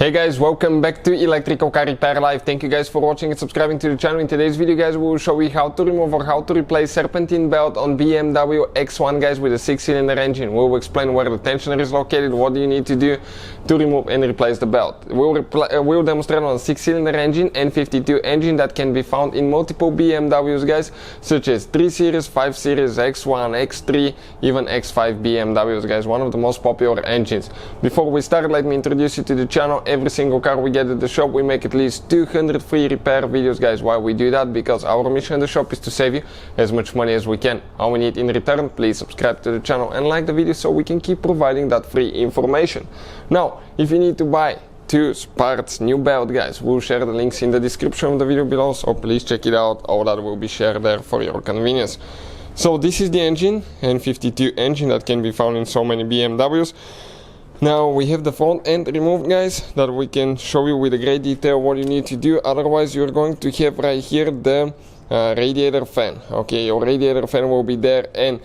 Hey guys, welcome back to Electrical Car Repair Live. Thank you guys for watching and subscribing to the channel. In today's video guys, we will show you how to remove or how to replace serpentine belt on BMW X1 guys with a 6-cylinder engine. We will explain where the tensioner is located, what do you need to do to remove and replace the belt. We will demonstrate on a 6-cylinder engine, N52 engine that can be found in multiple BMWs guys, such as 3 Series, 5 Series, X1, X3, even X5 BMWs guys, one of the most popular engines. Before we start, let me introduce you to the channel. Every single car we get at the shop, we make at least 200 free repair videos guys. Why we do that? Because our mission in the shop is to save you as much money as we can. All we need in return, please subscribe to the channel and like the video so we can keep providing that free information. Now, if you need to buy tools, parts, new belt guys, we'll share the links in the description of the video below, so please check it out. All that will be shared there for your convenience. So this is the engine, N52 engine that can be found in so many BMWs. Now we have the front end removed guys, that we can show you with a great detail what you need to do. Otherwise you're going to have right here the radiator fan. Okay, your radiator fan will be there, and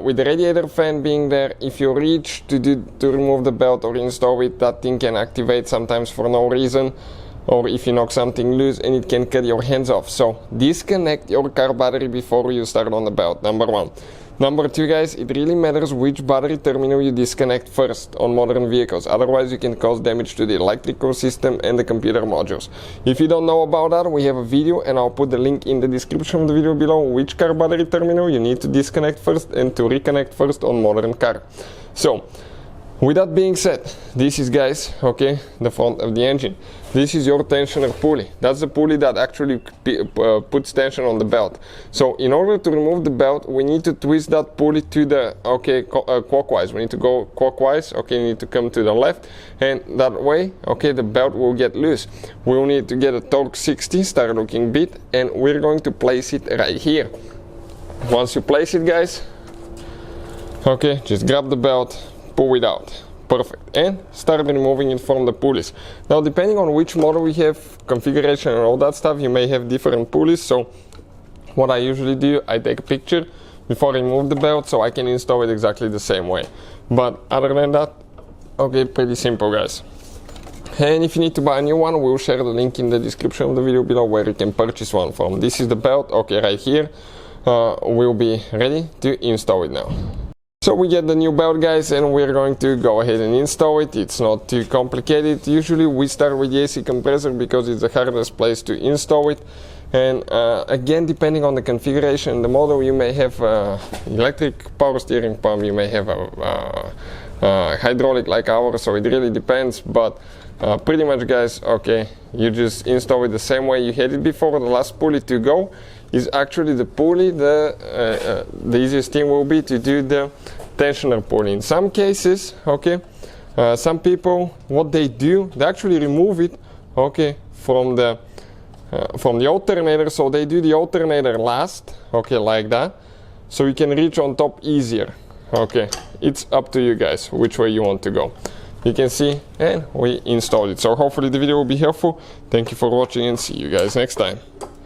with the radiator fan being there, if you reach to remove the belt or install it, that thing can activate sometimes for no reason, or if you knock something loose, and it can cut your hands off. So disconnect your car battery before you start on the belt, number one. Number two guys, it really matters which battery terminal you disconnect first on modern vehicles, otherwise you can cause damage to the electrical system and the computer modules. If you don't know about that, we have a video and I'll put the link in the description of the video below, which car battery terminal you need to disconnect first and to reconnect first on modern car. So with that being said, this is guys, okay, the front of the engine. This is your tensioner pulley. That's the pulley that actually puts tension on the belt. So in order to remove the belt, we need to twist that pulley to the, okay, clockwise. We need to go clockwise, okay, you need to come to the left, and that way, okay, the belt will get loose. We'll need to get a torque 60, start looking bit, and we're going to place it right here. Once you place it guys, okay, just grab the belt, pull it out, perfect, and start removing it from the pulleys. Now depending on which model we have, configuration and all that stuff, you may have different pulleys. So what I usually do, I take a picture before I remove the belt so I can install it exactly the same way. But other than that, okay, pretty simple guys. And if you need to buy a new one, we'll share the link in the description of the video below where you can purchase one from. This is the belt, okay, right here. We'll be ready to install it now. So we get the new belt guys, and we're going to go ahead and install it. It's not too complicated. Usually we start with the AC compressor because it's the hardest place to install it. And again, depending on the configuration and the model, you may have electric power steering pump, you may have a hydraulic like ours, so it really depends. But pretty much guys, okay, you just install it the same way you had it before. The last pulley to go is actually the pulley. The easiest thing will be to do the tensioner pulley. In some cases, okay, some people, what they do, they actually remove it, okay, from the alternator. So they do the alternator last, okay, like that, so you can reach on top easier. Okay, it's up to you guys which way you want to go. You can see, and we installed it. So hopefully the video will be helpful. Thank you for watching and see you guys next time.